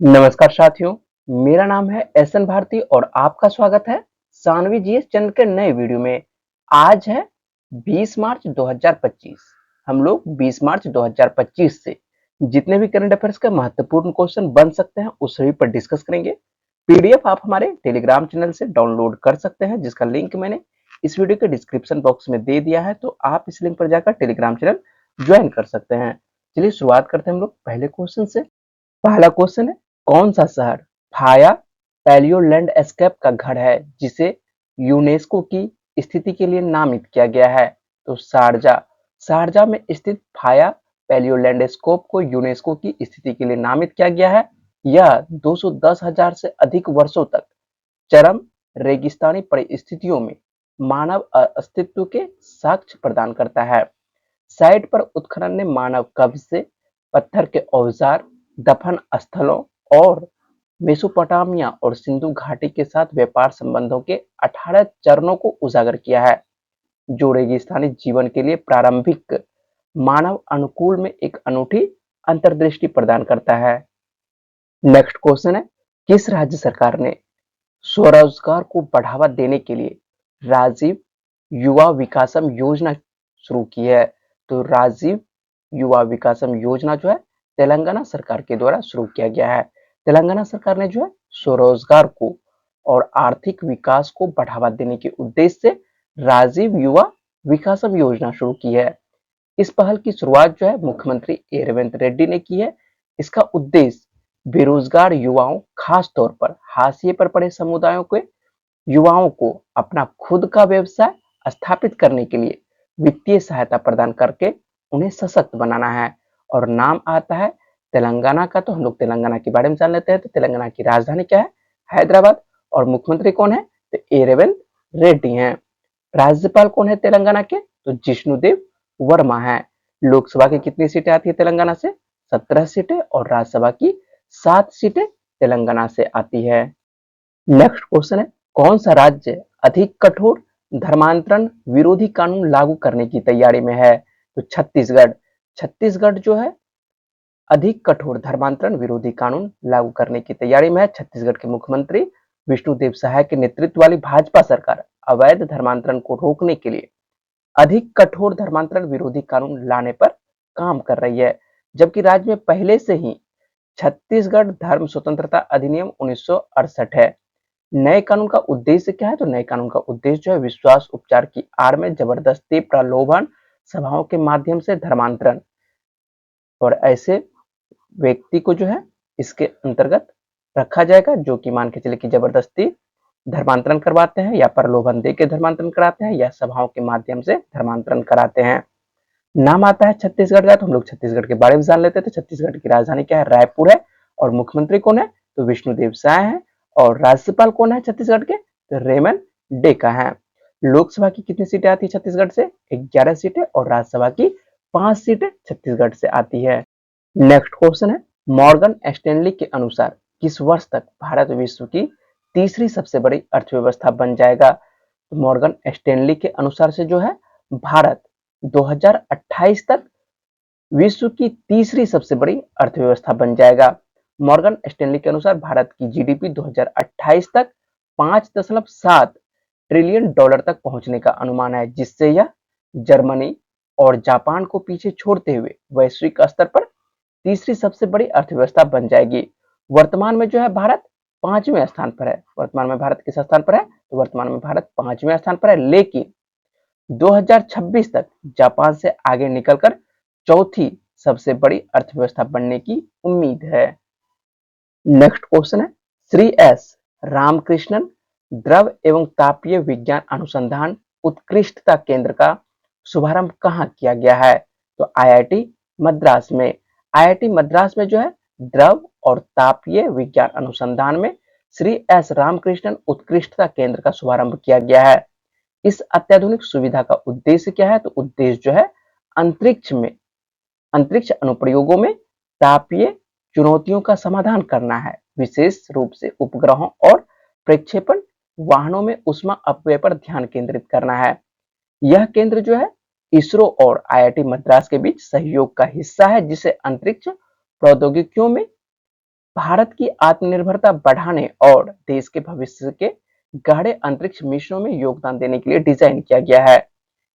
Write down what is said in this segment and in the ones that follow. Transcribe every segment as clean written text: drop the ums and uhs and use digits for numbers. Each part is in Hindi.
नमस्कार साथियों, मेरा नाम है एसएन भारती और आपका स्वागत है सानवी जीएस चैनल के नए वीडियो में। आज है 20 मार्च 2025। हम लोग 20 मार्च 2025 से जितने भी करंट अफेयर्स के महत्वपूर्ण क्वेश्चन बन सकते हैं उस सभी पर डिस्कस करेंगे। पीडीएफ आप हमारे टेलीग्राम चैनल से डाउनलोड कर सकते हैं, जिसका लिंक मैंने इस वीडियो के डिस्क्रिप्शन बॉक्स में दे दिया है, तो आप इस लिंक पर जाकर टेलीग्राम चैनल ज्वाइन कर सकते हैं। चलिए शुरुआत करते हैं हम लोग पहले क्वेश्चन से। पहला क्वेश्चन है, कौन सा शहर फाया पैलियो लैंडस्केप का घर है जिसे यूनेस्को की स्थिति के लिए नामित किया गया है? तो शारजा। शारजा में स्थित फाया पैलियो लैंडस्केप को यूनेस्को की स्थिति के लिए नामित किया गया है। यह 210,000 से अधिक वर्षों तक चरम रेगिस्तानी परिस्थितियों में मानव अस्तित्व के साक्ष्य प्रदान करता है। साइट पर उत्खनन ने मानव कब्ज से पत्थर के औजार, दफन स्थलों और मेसोपोटामिया और सिंधु घाटी के साथ व्यापार संबंधों के 18 चरणों को उजागर किया है, जो रेगिस्तानी जीवन के लिए प्रारंभिक मानव अनुकूल में एक अनूठी अंतर्दृष्टि प्रदान करता है। नेक्स्ट क्वेश्चन है, किस राज्य सरकार ने स्वरोजगार को बढ़ावा देने के लिए राजीव युवा विकासम योजना शुरू की है? तो राजीव युवा विकासम योजना जो है तेलंगाना सरकार के द्वारा शुरू किया गया है। तेलंगाना सरकार ने जो है स्वरोजगार को और आर्थिक विकास को बढ़ावा देने के उद्देश्य से राजीव युवा विकासम योजना शुरू की है। इस पहल की शुरुआत जो है मुख्यमंत्री ए रेवंत रेड्डी ने की है। इसका उद्देश्य बेरोजगार युवाओं, खास तौर पर हाशिए पर पड़े समुदायों के युवाओं को अपना खुद का व्यवसाय स्थापित करने के लिए वित्तीय सहायता प्रदान करके उन्हें सशक्त बनाना है। और नाम आता है तेलंगाना का, तो हम लोग तेलंगाना के बारे में जान लेते हैं। तो तेलंगाना की राजधानी क्या है? हैदराबाद। और मुख्यमंत्री कौन है? तो ए रेवंत रेड्डी हैं। राज्यपाल कौन है तेलंगाना के? तो जिष्णुदेव वर्मा है। लोकसभा की कितनी सीटें आती है तेलंगाना से? 17 सीटें। और राज्यसभा की 7 सीटें तेलंगाना से आती है। नेक्स्ट क्वेश्चन है, कौन सा राज्य अधिक कठोर धर्मांतरण विरोधी कानून लागू करने की तैयारी में है? तो छत्तीसगढ़। छत्तीसगढ़ जो है अधिक कठोर धर्मांतरण विरोधी कानून लागू करने की तैयारी में है। छत्तीसगढ़ के मुख्यमंत्री विष्णुदेव साय के नेतृत्व वाली भाजपा सरकार अवैध धर्मांतरण को रोकने के लिए अधिक कठोर धर्मांतरण विरोधी कानून लाने पर काम कर रही है, जबकि राज्य में पहले से ही छत्तीसगढ़ धर्म स्वतंत्रता अधिनियम 1968 है। नए कानून का उद्देश्य क्या है? तो नए कानून का उद्देश्य जो है विश्वास उपचार की आड़ में जबरदस्ती, प्रलोभन, सभाओं के माध्यम से धर्मांतरण, और ऐसे व्यक्ति को जो है इसके अंतर्गत रखा जाएगा जो कि मान के चले कि जबरदस्ती धर्मांतरण करवाते हैं या प्रलोभन दे के धर्मांतरण कराते हैं या सभाओं के माध्यम से धर्मांतरण कराते हैं। नाम आता है छत्तीसगढ़ का, तो हम लोग छत्तीसगढ़ के बारे में जान लेते हैं। तो छत्तीसगढ़ की राजधानी क्या है? रायपुर है। और मुख्यमंत्री कौन है? तो विष्णुदेव साय है। और राज्यपाल कौन है छत्तीसगढ़ के? तो रेमन डेका है। लोकसभा की कितनी सीटें आती है छत्तीसगढ़ से? 11 सीटें। और राज्यसभा की 5 सीटें छत्तीसगढ़ से आती है। नेक्स्ट क्वेश्चन है, मॉर्गन स्टैनली के अनुसार किस वर्ष तक भारत विश्व की तीसरी सबसे बड़ी अर्थव्यवस्था बन जाएगा? तो मॉर्गन स्टैनली के अनुसार से जो है भारत 2028 तक विश्व की तीसरी सबसे बड़ी अर्थव्यवस्था बन जाएगा। मॉर्गन स्टैनली के अनुसार भारत की जीडीपी 2028 तक 5.7 ट्रिलियन डॉलर तक पहुंचने का अनुमान है, जिससे यह जर्मनी और जापान को पीछे छोड़ते हुए वैश्विक स्तर पर तीसरी सबसे बड़ी अर्थव्यवस्था बन जाएगी। वर्तमान में जो है भारत 5वें स्थान पर है। वर्तमान में भारत किस स्थान पर है? तो वर्तमान में भारत 5वें स्थान पर है, लेकिन 2026 तक जापान से आगे निकलकर चौथी सबसे बड़ी अर्थव्यवस्था बनने की उम्मीद है। नेक्स्ट क्वेश्चन है, श्री एस रामकृष्णन द्रव एवं तापीय विज्ञान अनुसंधान उत्कृष्टता केंद्र का शुभारंभ कहाँ किया गया है? तो आईआईटी मद्रास में। आईआईटी मद्रास में जो है द्रव और तापीय विज्ञान अनुसंधान में श्री एस रामकृष्णन उत्कृष्टता केंद्र का शुभारंभ किया गया है। इस अत्याधुनिक सुविधा का उद्देश्य क्या है? तो उद्देश्य जो है अंतरिक्ष अनुप्रयोगों में तापीय चुनौतियों का समाधान करना है, विशेष रूप से उपग्रहों और प्रक्षेपण वाहनों में ऊष्मा अपव्यय पर ध्यान केंद्रित करना है। यह केंद्र जो है इसरो और आईआईटी मद्रास के बीच सहयोग का हिस्सा है, जिसे अंतरिक्ष प्रौद्योगिकियों में भारत की आत्मनिर्भरता बढ़ाने और देश के भविष्य के गहरे अंतरिक्ष मिशनों में योगदान देने के लिए डिजाइन किया गया है।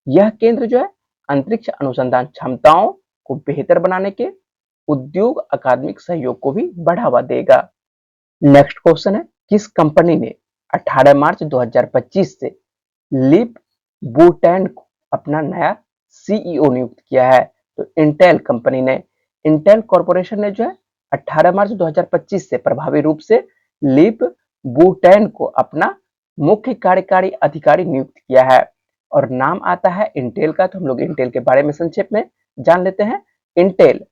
यह केंद्र जो है अंतरिक्ष अनुसंधान क्षमताओं को बेहतर बनाने के उद्योग अकादमिक सहयोग को भी बढ़ावा देगा। नेक्स्ट क्वेश्चन है, किस कंपनी ने 18 मार्च 2025 से लिप बुटैन को अपना नया सीईओ नियुक्त किया है? तो इंटेल कंपनी ने, इंटेल कॉर्पोरेशन ने जो है 18 मार्च 2025 से प्रभावी रूप से लिप बुटैन को अपना मुख्य कार्यकारी अधिकारी नियुक्त किया है। और नाम आता है इंटेल का, तो हम लोग इंटेल के बारे में संक्षेप में जान लेते हैं। इंटेल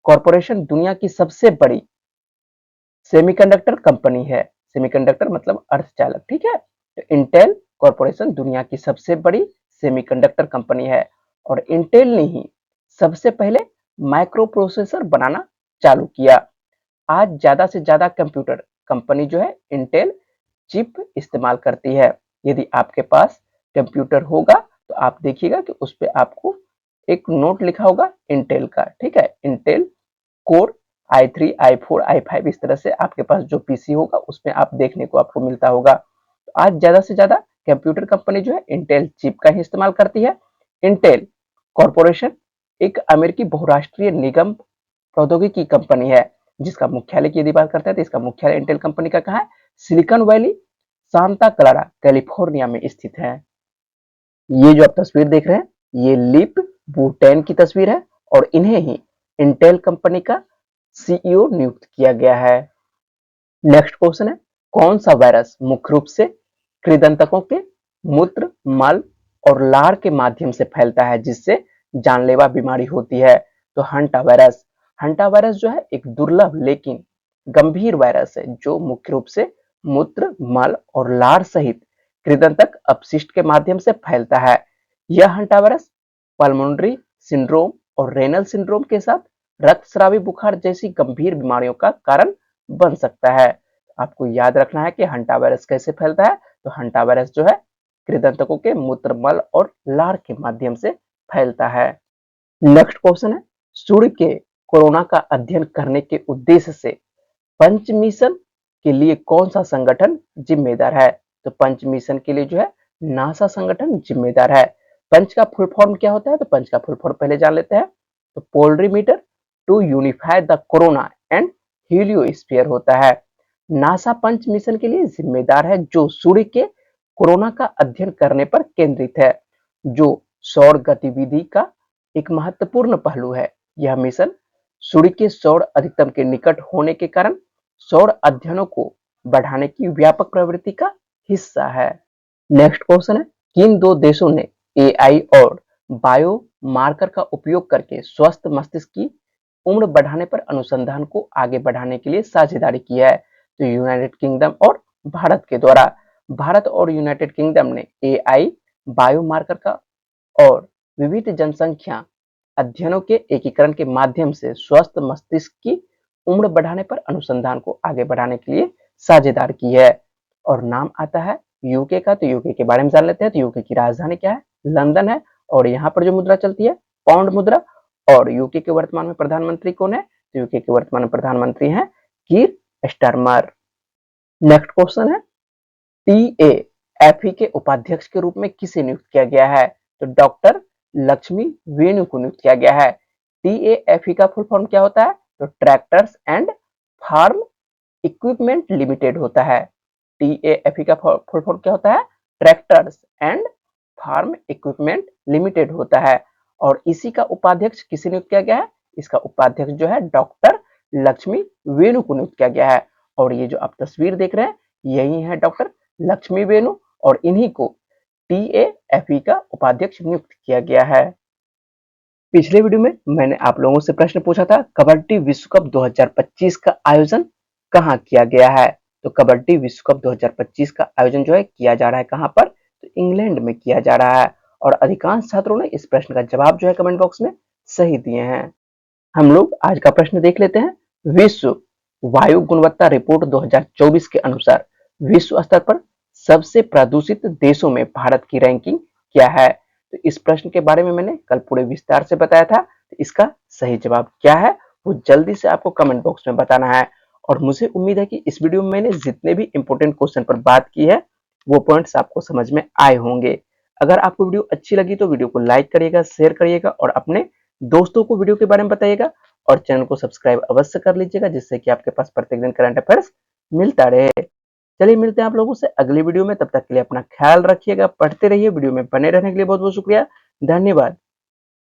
कॉर्पोरेशन दुनिया की सबसे बड़ी सेमीकंडक्टर कंपनी है। सेमीकंडक्टर मतलब अर्धचालक, ठीक है। तो इंटेल कॉर्पोरेशन दुनिया की सबसे बड़ी सेमीकंडक्टर कंपनी है और इंटेल ने ही सबसे पहले माइक्रो प्रोसेसर बनाना चालू किया। आज ज्यादा से ज्यादा कंप्यूटर कंपनी जो है इंटेल चिप इस्तेमाल करती है। यदि आपके पास कंप्यूटर होगा तो आप देखिएगा कि उस पर आपको एक नोट लिखा होगा इंटेल का, ठीक है। Intel core i3, i4, i5 इस तरह से आपके पास जो पीसी होगा उसमें आप देखने को आपको मिलता होगा। तो आज ज्यादा से ज्यादा कंप्यूटर कंपनी जो है इंटेल चिप का ही इस्तेमाल करती है। इंटेल कॉर्पोरेशन एक अमेरिकी बहुराष्ट्रीय निगम प्रौद्योगिकी कंपनी है जिसका मुख्यालय की यदि बात करते हैं तो इसका मुख्यालय इंटेल कंपनी का कहाँ है? Silicon valley, Santa Clara, California में स्थित है। ये जो आप तस्वीर देख रहे हैं ये लिप बुटैन की तस्वीर है और इन्हें ही इंटेल कंपनी का सीईओ नियुक्त किया गया है। नेक्स्ट क्वेश्चन है, कौन सा वायरस मुख्य रूप से कृदंतकों के मूत्र, मल और लार के माध्यम से फैलता है जिससे जानलेवा बीमारी होती है? तो हंटा वायरस। हंटा वायरस जो है एक दुर्लभ लेकिन गंभीर वायरस है जो मुख्य रूप से मूत्र, मल और लार सहित कृदंतक अपशिष्ट के माध्यम से फैलता है। यह हंटा वायरस पल्मोनरी सिंड्रोम और रेनल सिंड्रोम के साथ रक्तस्रावी बुखार जैसी गंभीर बीमारियों का कारण बन सकता है। आपको याद रखना है कि हंटा वायरस कैसे फैलता है। तो हंटा वायरस जो है कृदंतकों के मूत्र, मल और लार के माध्यम से फैलता है। नेक्स्ट क्वेश्चन है, सूर्य के कोरोना का अध्ययन करने के उद्देश्य से पंच मिशन के लिए कौन सा संगठन जिम्मेदार है? तो पंच मिशन के लिए जो है नासा संगठन जिम्मेदार है। पंच का फुल फॉर्म क्या होता है? तो पंच का फुल फॉर्म पहले जान लेते हैं। तो polarimeter to unify the corona and heliosphere होता है। नासा पंच मिशन के लिए जिम्मेदार है जो सूर्य के कोरोना का अध्ययन करने पर केंद्रित है, जो सौर गतिविधि का एक महत्वपूर्ण पहलू है। यह मिशन सूर्य के सौर अधिकतम के निकट होने के कारण सौर अध्ययनों को बढ़ाने की व्यापक प्रवृत्ति का हिस्सा है। नेक्स्ट क्वेश्चन है, किन दो देशों ने एआई और बायो मार्कर का उपयोग करके स्वस्थ मस्तिष्क की उम्र बढ़ाने पर अनुसंधान को आगे बढ़ाने के लिए साझेदारी की है? तो यूनाइटेड किंगडम और भारत के द्वारा। भारत और यूनाइटेड किंगडम ने एआई, बायोमार्कर का और विविध जनसंख्या अध्ययनों के एकीकरण के माध्यम से स्वस्थ मस्तिष्क की उम्र बढ़ाने पर अनुसंधान को आगे बढ़ाने के लिए साझेदार की है। और नाम आता है यूके का। तो यूके के बारे में जान लेते हैं। तो यूके की राजधानी क्या है? लंदन है। और यहाँ पर जो मुद्रा चलती है पाउंड मुद्रा। और यूके के वर्तमान में प्रधानमंत्री कौन है? तो यूके के वर्तमान में प्रधानमंत्री हैं कीर स्टारमर। नेक्स्ट क्वेश्चन है, टीएएफई के उपाध्यक्ष के रूप में किसे नियुक्त किया गया है? तो डॉक्टर लक्ष्मी वेणु को नियुक्त किया गया है। टीएएफई का फुल फॉर्म क्या होता है? तो tractors and farm equipment limited होता है। टीएएफई का फुल फॉर्म क्या होता है? Tractors and farm equipment limited होता है। और इसी का उपाध्यक्ष किसे नियुक्त किया गया है? इसका उपाध्यक्ष जो है डॉक्टर लक्ष्मी वेणु को नियुक्त किया गया है। और ये जो आप तस्वीर देख रहे हैं यही है डॉक्टर लक्ष्मी वेणु और इन्हीं को टीएएफई का उपाध्यक्ष नियुक्त किया गया है। पिछले वीडियो में मैंने आप लोगों से प्रश्न पूछा था कबड्डी विश्व कप 2025 का आयोजन कहाँ किया गया है? तो कबड्डी विश्व कप 2025 का आयोजन जो है किया जा रहा है कहाँ पर? तो इंग्लैंड में किया जा रहा है। और अधिकांश छात्रों ने इस प्रश्न का जवाब जो है कमेंट बॉक्स में सही दिए हैं। हम लोग आज का प्रश्न देख लेते हैं। विश्व वायु गुणवत्ता रिपोर्ट 2024 के अनुसार विश्व स्तर पर सबसे प्रदूषित देशों में भारत की रैंकिंग क्या है? तो इस प्रश्न के बारे में मैंने कल पूरे विस्तार से बताया था। तो इसका सही जवाब क्या है वो जल्दी से आपको कमेंट बॉक्स में बताना है। और मुझे उम्मीद है कि इस वीडियो में मैंने जितने भी इंपॉर्टेंट क्वेश्चन पर बात की है वो पॉइंट्स आपको समझ में आए होंगे। अगर आपको वीडियो अच्छी लगी तो वीडियो को लाइक करिएगा, शेयर करिएगा और अपने दोस्तों को वीडियो के बारे में बताइएगा और चैनल को सब्सक्राइब अवश्य कर लीजिएगा, जिससे कि आपके पास प्रत्येक दिन करंट अफेयर्स मिलता रहे। चलिए मिलते हैं आप लोगों से अगली वीडियो में, तब तक के लिए अपना ख्याल रखिएगा, पढ़ते रहिए। वीडियो में बने रहने के लिए बहुत बहुत शुक्रिया, धन्यवाद।